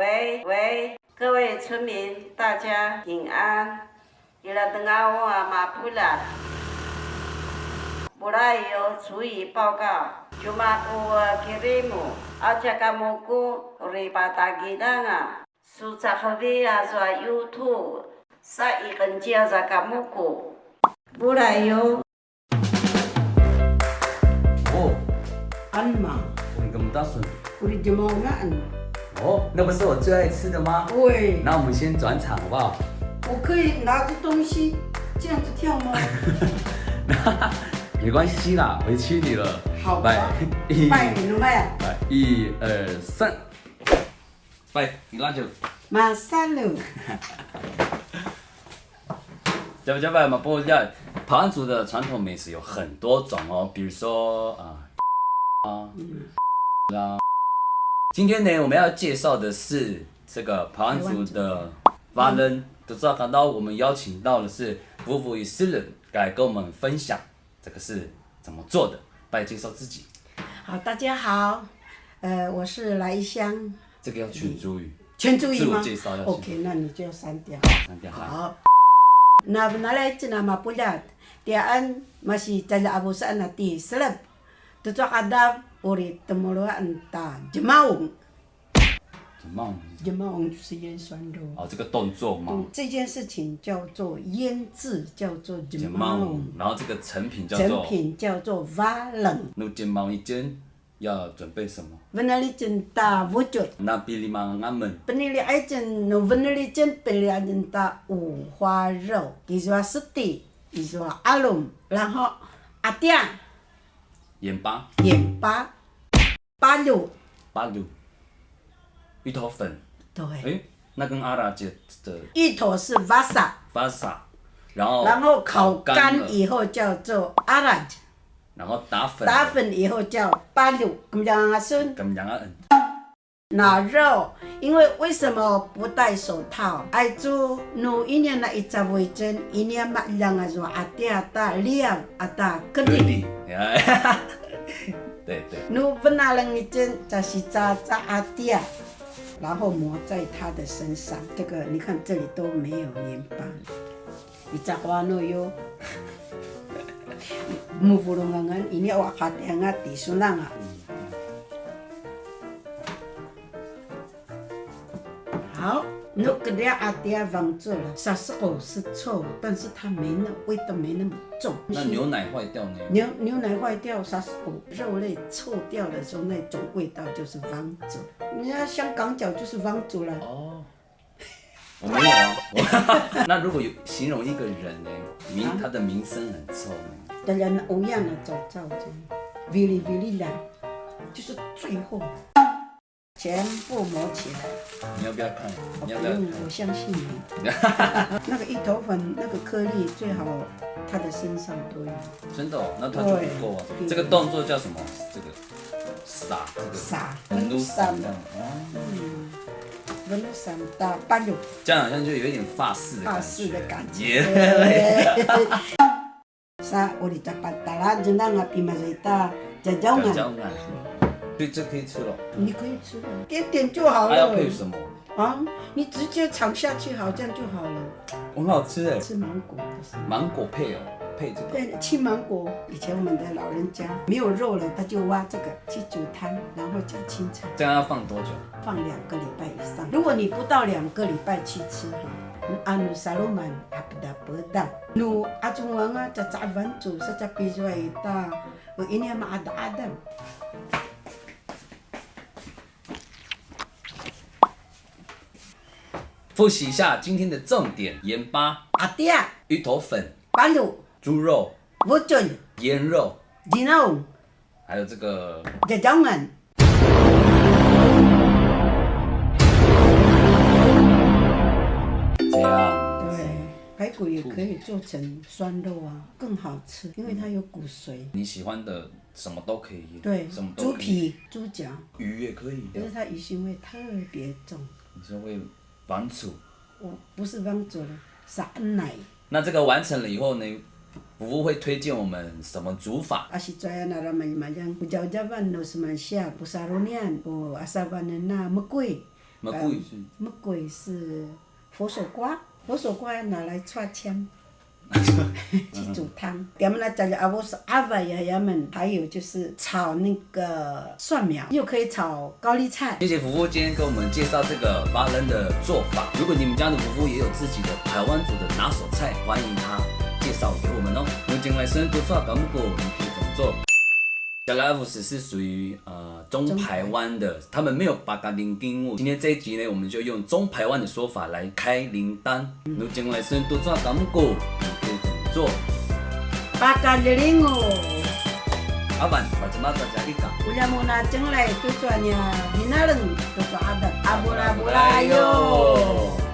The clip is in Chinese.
喂，各位村民，大家平安。伊拉等下我马布拉，布拉有注意报告。Cuma ku kirimu aja kamuku ribata gidanga susah habis azwa YouTube sa ikan jaza kamuku bulayo哦，安嘛，我们打算우리 좀 먹으면 哦，那不是我最爱吃的吗？喂，那我们先转场好不好？我可以拿着东西这样子跳吗？没关系啦，回去你了。好吧，拜年了没？来，1、2、3，拜，你拉就。马上了。加拜嘛，不要。排湾族的传统美食有很多种哦，比如说今天呢，我们要介绍的是这个排湾族的蛙人，都知道看到我们邀请到的是夫妇与私人来跟我们分享这个是怎么做的，来介绍自己。好，大家好，我是来香。这个要全族语。全族语吗？自我介绍要 OK， 那你就要删掉。删掉。好。那来自nama pulat, tiaan masih tala abusan nati seleb. Tutu kadab uri temulua enta jemaung。jemaung 就是腌酸肉。哦，这个动作吗？这件事情叫做腌制，叫做 jemaung。然后这个成品叫做蛙冷。那 jemaung 一件要准备什么？ Venali cinta wujud。那pilih makanan。Penili ajen no venali jen pilih cinta 五花肉，伊说seti，伊说alum，然后阿爹。盐巴。巴鲁。芋头粉。对。哎，那跟阿拉姐的。芋头是 vasa。然后烤干以后叫做阿拉。然后打粉以后叫巴鲁，咁样啊孙。那肉，因为什么不戴手套？爱做努一年那一只为真，一年嘛两个说阿爹阿大liam阿大格里。对。努不拿人一针，就是扎阿爹，然后抹在他的身上。这个你看这里都没有盐巴，你扎花诺哟。Muvulungangan ini awak hati-hati di sunang啊。好，那个的阿爹放做了，沙石狗是臭，但是它味道没那么重。那牛奶坏掉呢？牛奶坏掉，沙石狗肉类臭掉的时候，那种味道就是放做。你要香港脚就是放做了。哦。我没有啊。那如果有形容一个人呢，他的名声很臭呢？大家欧阳的照这样 ，vili 啦，就是最后全部抹起来。你要不要看？我相信你。那个芋头粉那个颗粒最好，它的身上都有。真的哦，那它就不够啊。这个动作叫什么？这个撒，分散的。分散到半路。这样好像就有一点法式的感觉。Sa uri tapatala jena ngapi mazita jajaungan。所以这可以吃了。你可以吃了，点就好了。还要配什么？啊，你直接炒下去好，这样就好了。很好吃哎。吃芒果的是。芒果配这个。对，青芒果。以前我们的老人家没有肉了，他就挖这个去煮汤，然后加青菜。这样要放多久？放2个礼拜以上。如果你不到2个礼拜去吃哈。Anu saluman abda pedang. Nu acunganga cacaban tu secapi zuaita. Ini ama ada. 复习一下今天的重点：盐巴、阿爹、芋头粉、巴鲁、猪肉、wujud、腌肉， jinaung， 还有这个 jajaungan。这样。对，排骨也可以做成酸肉啊，更好吃，因为它有骨髓。你喜欢的什么都可以。对，什么都可以。猪皮、猪脚。鱼也可以。可是它鱼腥味特别重。你说会完煮？我不是忘煮了，是按奶。那这个完成了以后呢，服务会推荐我们什么煮法？ Asitwaya naramay majang ujaw-jawan no semansya pusarunian o asaban na mekui 玫瑰是玫瑰是佛手瓜，佛手瓜拿来串枪。去煮汤，他们那家阿婆是阿伯爷爷们，还有就是炒那个蒜苗，又可以炒高丽菜。谢谢福福今天给我们介绍这个巴人的做法。如果你们家的福福也有自己的台湾族的拿手菜，欢迎他介绍给我们哦。牛进来生多少搞不过，你可以怎么做？小莱夫斯是属于中排湾的，他们没有八嘎零丁物。今天这一集呢，我们就用中排湾的说法来开灵单。牛进来生多少搞不过，你可以怎么做？八嘎零哦。阿板，把这马大家一讲。Ulah muna ceng lai tujuannya binalang tujuan adat abura-bura yo.